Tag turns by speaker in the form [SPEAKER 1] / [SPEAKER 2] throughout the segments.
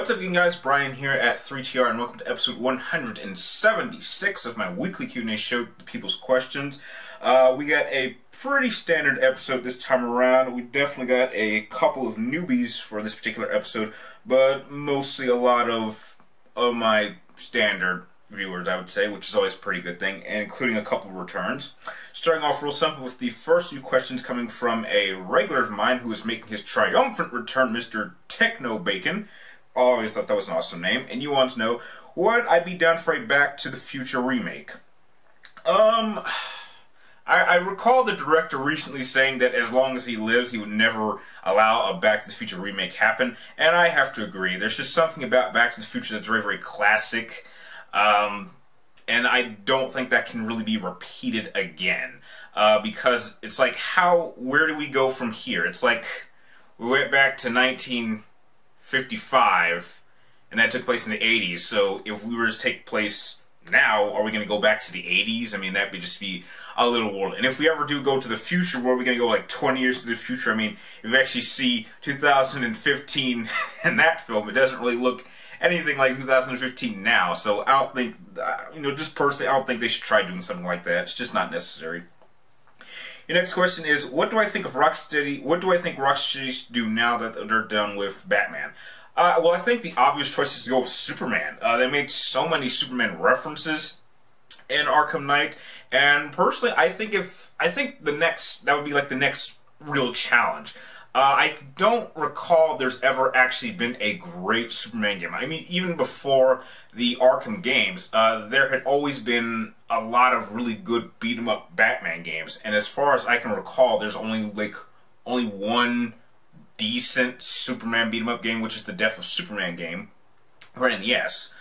[SPEAKER 1] What's up, you guys? Brian here at 3TR, and welcome to episode 176 of my weekly Q&A show, The People's Questions. We got a pretty standard episode this time around. We definitely got a couple of newbies for this particular episode, but mostly a lot of my standard viewers, I would say, which is always a pretty good thing, and including a couple of returns. Starting off real simple with the first few questions coming from a regular of mine who is making his triumphant return, Mr. Techno Bacon. Always thought that was an awesome name. And you want to know, would I be down for a Back to the Future remake? I recall the director recently saying that as long as he lives, he would never allow a Back to the Future remake happen. And I have to agree. There's just something about Back to the Future that's very, very classic. And I don't think that can really be repeated again. Because it's like, where do we go from here? It's like, we went back to 1955, and that took place in the 80s, so if we were to take place now, are we going to go back to the 80s? I mean, that would just be a little world. And if we ever do go to the future, where are we going to go like 20 years to the future? I mean, if you actually see 2015 in that film, it doesn't really look anything like 2015 now, so I don't think, just personally, I don't think they should try doing something like that. It's just not necessary. Your next question is, what do I think Rocksteady should do now that they're done with Batman? Well, I think the obvious choice is to go with Superman. They made so many Superman references in Arkham Knight, and personally, I think that would be like the next real challenge. I don't recall there's ever actually been a great Superman game. I mean, even before the Arkham games, there had always been a lot of really good beat-em-up Batman games. And as far as I can recall, there's only one decent Superman beat-em-up game, which is the Death of Superman game, right in the NES.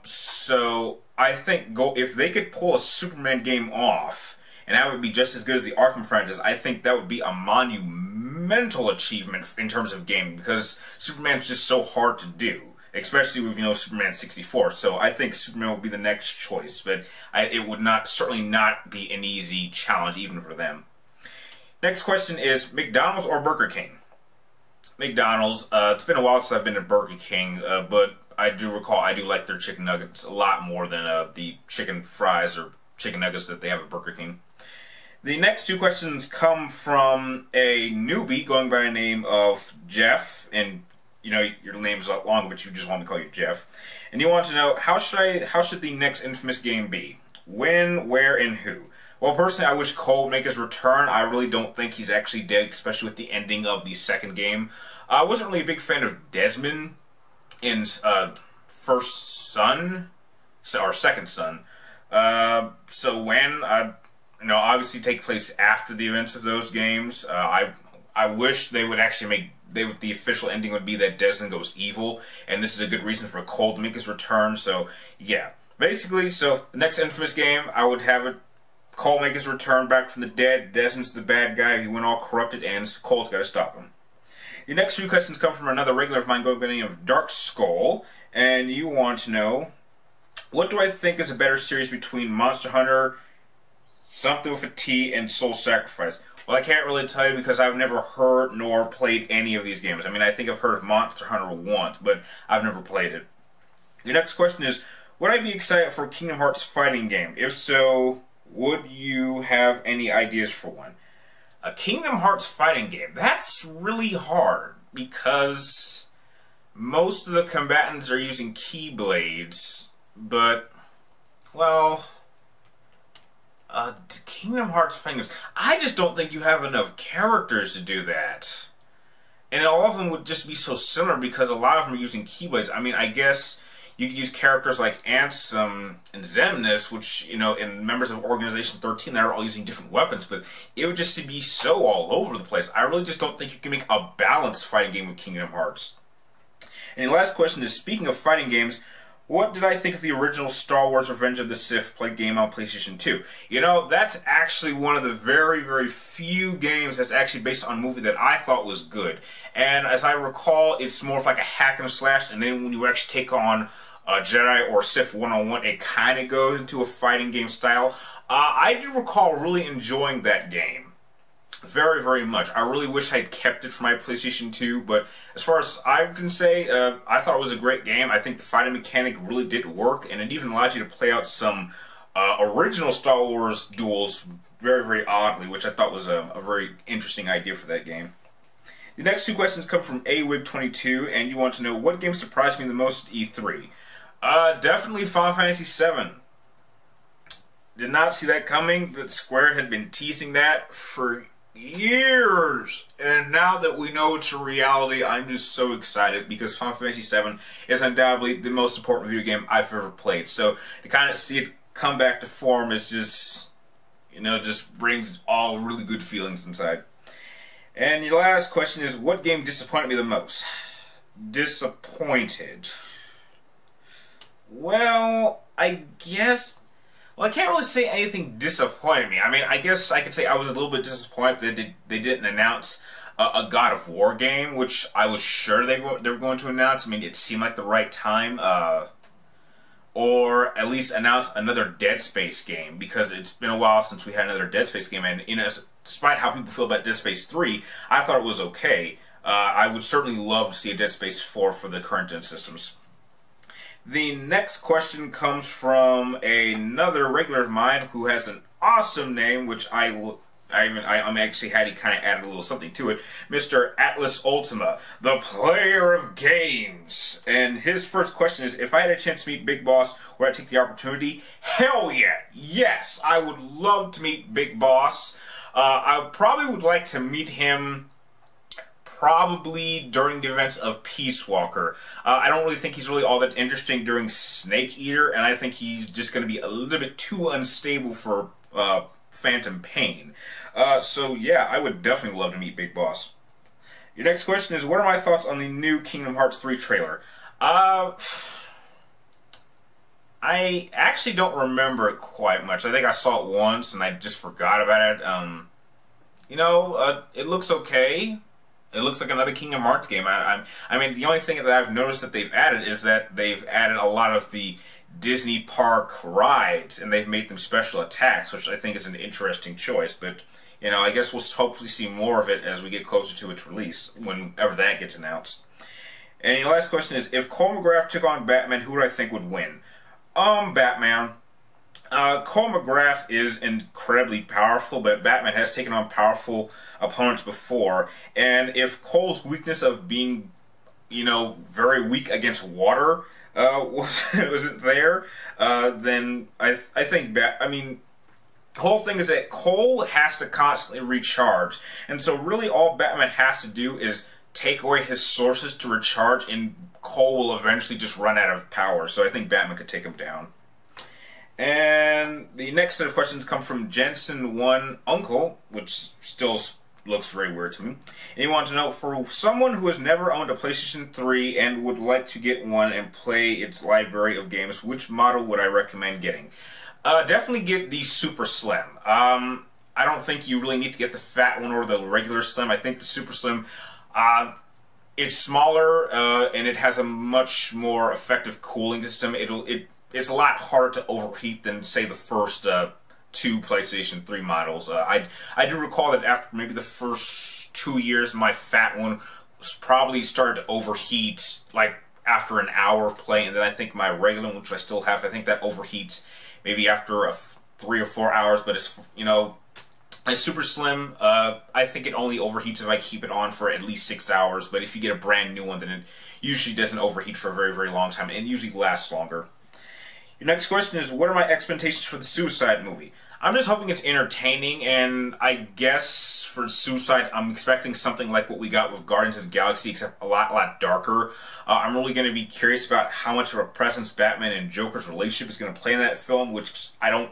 [SPEAKER 1] So I think if they could pull a Superman game off, and that would be just as good as the Arkham franchise, I think that would be a monumental achievement in terms of gaming, because Superman's just so hard to do, especially with, Superman 64. So I think Superman would be the next choice, but it would certainly not be an easy challenge even for them. Next question is, McDonald's or Burger King? McDonald's. It's been a while since I've been to Burger King, but I do recall I do like their chicken nuggets a lot more than the chicken fries or chicken nuggets that they have at Burger King. The next two questions come from a newbie going by the name of Jeff, and your name's a lot long, but you just want me to call you Jeff. And you want to know, how should the next Infamous game be? When, where, and who? Well, personally, I wish Cole would make his return. I really don't think he's actually dead, especially with the ending of the second game. I wasn't really a big fan of Desmond in First Son, or Second Son. So when obviously take place after the events of those games. I wish they would actually the official ending would be that Desmond goes evil, and this is a good reason for Cole to make his return. So yeah, basically, the next Infamous game, I would have Cole make his return back from the dead. Desmond's the bad guy who went all corrupted, and Cole's got to stop him. Your next few questions come from another regular of mine going by the name of Dark Skull, and you want to know, what do I think is a better series between Monster Hunter, something with a T, and Soul Sacrifice? Well, I can't really tell you because I've never heard nor played any of these games. I mean, I think I've heard of Monster Hunter once, but I've never played it. Your next question is, would I be excited for a Kingdom Hearts fighting game? If so, would you have any ideas for one? A Kingdom Hearts fighting game? That's really hard because most of the combatants are using keyblades, but, well, Kingdom Hearts fighting games, I just don't think you have enough characters to do that. And all of them would just be so similar because a lot of them are using keyblades. I mean, I guess you could use characters like Ansem and Xemnas, which, and members of Organization 13 that are all using different weapons, but it would just be so all over the place. I really just don't think you can make a balanced fighting game with Kingdom Hearts. And the last question is, speaking of fighting games, what did I think of the original Star Wars Revenge of the Sith game on PlayStation 2? That's actually one of the very, very few games that's actually based on a movie that I thought was good. And as I recall, it's more of like a hack and slash, and then when you actually take on Jedi or Sith one-on-one, it kind of goes into a fighting game style. I do recall really enjoying that game. very, very much. I really wish I'd kept it for my PlayStation 2, but as far as I can say, I thought it was a great game. I think the fighting mechanic really did work, and it even allowed you to play out some original Star Wars duels very, very oddly, which I thought was a very interesting idea for that game. The next two questions come from AWig22, and you want to know what game surprised me the most at E3. Definitely Final Fantasy VII. Did not see that coming, that Square had been teasing that for years. And now that we know it's a reality, I'm just so excited because Final Fantasy VII is undoubtedly the most important video game I've ever played. So to kind of see it come back to form is just, you know, just brings all really good feelings inside. And your last question is, what game disappointed me the most? Disappointed. Well, I guess... Well, I can't really say anything disappointed me. I mean, I guess I could say I was a little bit disappointed that they didn't announce a God of War game, which I was sure they were going to announce. I mean, it seemed like the right time. Or at least announce another Dead Space game, because it's been a while since we had another Dead Space game, and you know, despite how people feel about Dead Space 3, I thought it was okay. I would certainly love to see a Dead Space 4 for the current gen systems. The next question comes from another regular of mine who has an awesome name, which I actually had to kind of add a little something to it. Mr. Atlas Ultima, the player of games. And his first question is, if I had a chance to meet Big Boss, would I take the opportunity? Hell yeah! Yes, I would love to meet Big Boss. I probably would like to meet him probably during the events of Peace Walker. I don't really think he's really all that interesting during Snake Eater, and I think he's just going to be a little bit too unstable for Phantom Pain. So yeah, I would definitely love to meet Big Boss. Your next question is, what are my thoughts on the new Kingdom Hearts 3 trailer? I actually don't remember it quite much. I think I saw it once and I just forgot about it. You know, it looks okay. It looks like another Kingdom Hearts game. I mean, the only thing that I've noticed that they've added is that they've added a lot of the Disney park rides, and they've made them special attacks, which I think is an interesting choice. But, you know, I guess we'll hopefully see more of it as we get closer to its release, whenever that gets announced. And your last question is, if Cole McGrath took on Batman, who would I think would win? Batman. Cole McGrath is incredibly powerful, but Batman has taken on powerful opponents before. And if Cole's weakness of being, you know, very weak against water wasn't there, then I think the whole thing is that Cole has to constantly recharge. And so really all Batman has to do is take away his sources to recharge, and Cole will eventually just run out of power. So I think Batman could take him down. And the next set of questions come from Jensen1 Uncle, which still looks very weird to me. And you want to know, for someone who has never owned a PlayStation 3 and would like to get one and play its library of games, which model would I recommend getting? Definitely get the Super Slim. I don't think you really need to get the fat one or the regular Slim. I think the Super Slim, it's smaller and it has a much more effective cooling system. It's a lot harder to overheat than, say, the first two PlayStation 3 models. I do recall that after maybe the first 2 years, my fat one probably started to overheat, like, after an hour of play, and then I think my regular one, which I still have, I think that overheats maybe after 3 or 4 hours, but it's, you know, a Super Slim, I think it only overheats if I keep it on for at least 6 hours, but if you get a brand new one, then it usually doesn't overheat for a very, very long time, and it usually lasts longer. Your next question is, what are my expectations for the Suicide movie? I'm just hoping it's entertaining, and I guess for Suicide, I'm expecting something like what we got with Guardians of the Galaxy, except a lot darker. I'm really going to be curious about how much of a presence Batman and Joker's relationship is going to play in that film, which I don't...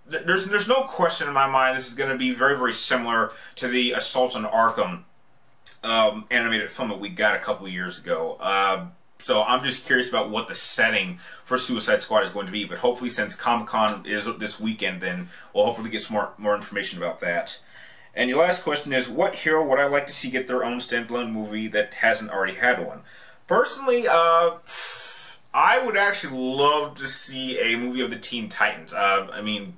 [SPEAKER 1] There's no question in my mind this is going to be very, very similar to the Assault on Arkham animated film that we got a couple years ago. So I'm just curious about what the setting for Suicide Squad is going to be. But hopefully, since Comic-Con is this weekend, then we'll hopefully get some more information about that. And your last question is, what hero would I like to see get their own standalone movie that hasn't already had one? Personally, I would actually love to see a movie of the Teen Titans. I mean,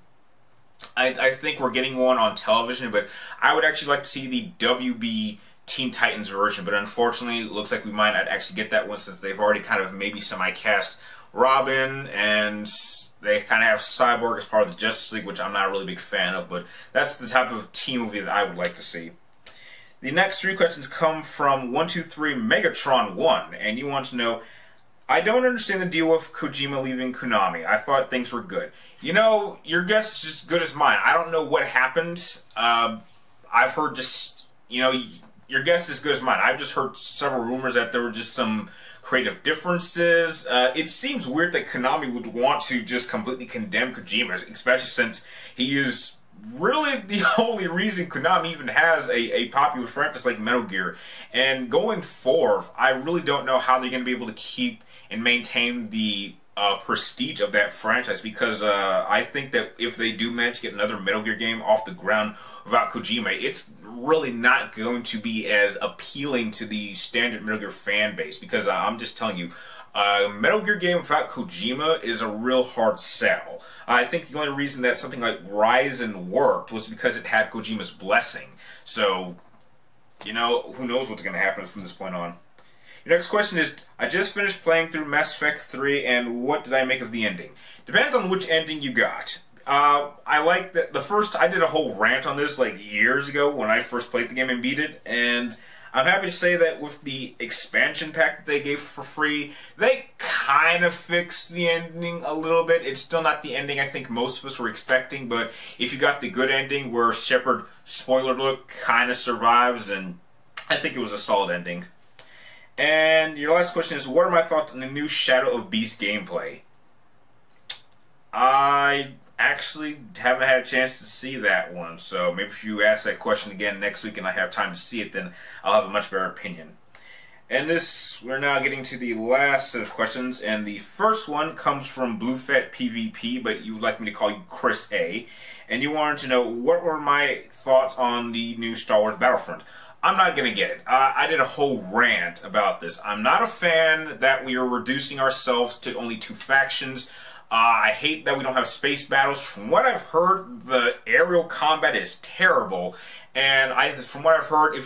[SPEAKER 1] I think we're getting one on television, but I would actually like to see the WB Teen Titans version, but unfortunately it looks like we might not actually get that one since they've already kind of maybe semi-cast Robin, and they kind of have Cyborg as part of the Justice League, which I'm not a really big fan of, but that's the type of team movie that I would like to see. The next 3 questions come from 123 Megatron 1, and you want to know, I don't understand the deal with Kojima leaving Konami. I thought things were good. You know, your guess is as good as mine. I don't know what happened. I've heard just, you know, your guess is as good as mine. I've just heard several rumors that there were just some creative differences. It seems weird that Konami would want to just completely condemn Kojima, especially since he is really the only reason Konami even has a popular franchise like Metal Gear. And going forward, I really don't know how they're going to be able to keep and maintain the prestige of that franchise, because I think that if they do manage to get another Metal Gear game off the ground without Kojima, it's really not going to be as appealing to the standard Metal Gear fan base, because I'm just telling you, Metal Gear game without Kojima is a real hard sell. I think the only reason that something like Ryzen worked was because it had Kojima's blessing. So, you know, who knows what's going to happen from this point on. Your next question is, I just finished playing through Mass Effect 3, and what did I make of the ending? Depends on which ending you got. I like that the first, I did a whole rant on this like years ago when I first played the game and beat it, and I'm happy to say that with the expansion pack that they gave for free, they kind of fixed the ending a little bit. It's still not the ending I think most of us were expecting, but if you got the good ending where Shepard, spoiler alert, kind of survives, and I think it was a solid ending. And your last question is, what are my thoughts on the new Shadow of Beast gameplay? I actually haven't had a chance to see that one, so maybe if you ask that question again next week and I have time to see it, then I'll have a much better opinion. And we're now getting to the last set of questions, and the first one comes from BlueFat PvP, but you would like me to call you Chris A. And you wanted to know, what were my thoughts on the new Star Wars Battlefront? I'm not going to get it. I did a whole rant about this. I'm not a fan that we are reducing ourselves to only 2 factions. I hate that we don't have space battles. From what I've heard, the aerial combat is terrible. And from what I've heard,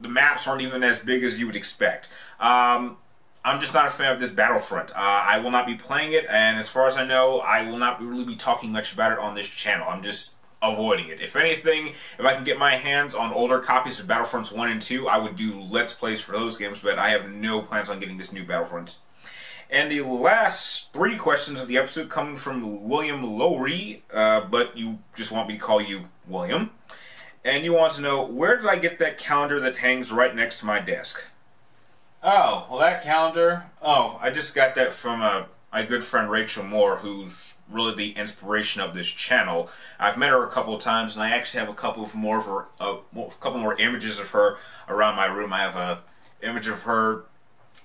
[SPEAKER 1] the maps aren't even as big as you would expect. I'm just not a fan of this Battlefront. I will not be playing it, and as far as I know, I will not really be talking much about it on this channel. I'm just avoiding it. If anything, if I can get my hands on older copies of Battlefronts 1 and 2, I would do Let's Plays for those games, but I have no plans on getting this new Battlefront. And the last 3 questions of the episode come from William Lowry, but you just want me to call you William. And you want to know, where did I get that calendar that hangs right next to my desk? Oh, well, that calendar, I just got that from my good friend Rachel Moore, who's really the inspiration of this channel. I've met her a couple of times, and I actually have a couple more images of her around my room. I have a image of her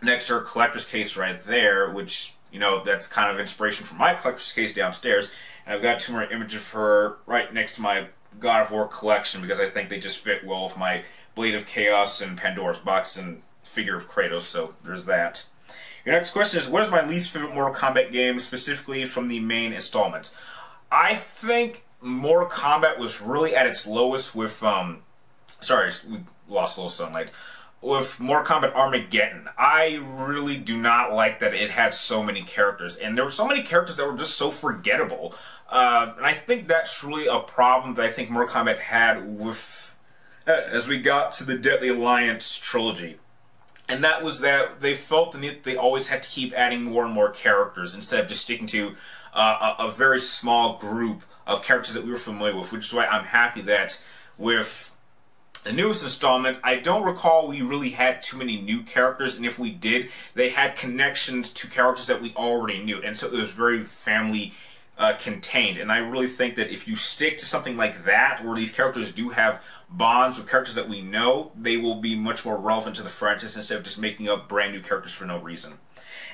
[SPEAKER 1] next to her collector's case right there, which, you know, that's kind of inspiration for my collector's case downstairs. And I've got 2 more images of her right next to my God of War collection, because I think they just fit well with my Blade of Chaos and Pandora's Box and figure of Kratos, so there's that. Your next question is, what is my least favorite Mortal Kombat game, specifically from the main installments? I think Mortal Kombat was really at its lowest with, sorry, we lost a little sunlight. With Mortal Kombat Armageddon. I really do not like that it had so many characters, and there were so many characters that were just so forgettable. And I think that's really a problem that I think Mortal Kombat had with, as we got to the Deadly Alliance trilogy. And that was that they felt the need that they always had to keep adding more and more characters instead of just sticking to a very small group of characters that we were familiar with, which is why I'm happy that with the newest installment, I don't recall we really had too many new characters, and if we did, they had connections to characters that we already knew, and so it was very family contained. And I really think that if you stick to something like that, where these characters do have bonds with characters that we know, they will be much more relevant to the franchise instead of just making up brand new characters for no reason.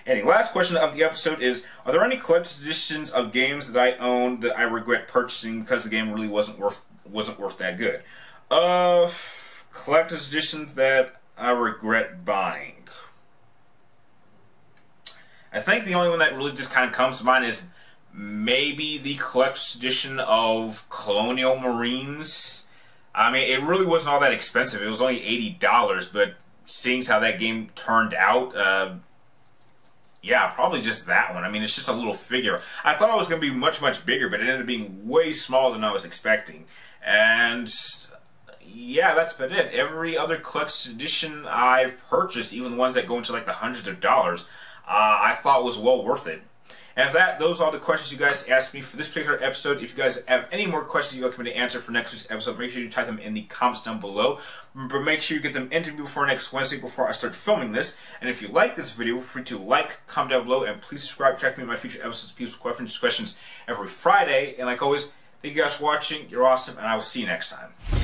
[SPEAKER 1] And the last question of the episode is, are there any collector's editions of games that I own that I regret purchasing because the game really wasn't worth that good? Collector's editions that I regret buying. I think the only one that really just kind of comes to mind is maybe the collector's edition of Colonial Marines. I mean, it really wasn't all that expensive. It was only $80, but seeing how that game turned out, yeah, probably just that one. I mean, it's just a little figure. I thought it was going to be much, much bigger, but it ended up being way smaller than I was expecting. And yeah, that's about it. Every other collector's edition I've purchased, even the ones that go into like the hundreds of dollars, I thought was well worth it. And with that, those are all the questions you guys asked me for this particular episode. If you guys have any more questions you'd like me to answer for next week's episode, make sure you type them in the comments down below. But make sure you get them into me before next Wednesday, before I start filming this. And if you like this video, feel free to like, comment down below, and please subscribe. Check me in my future episodes. People's questions every Friday. And like always, thank you guys for watching. You're awesome, and I will see you next time.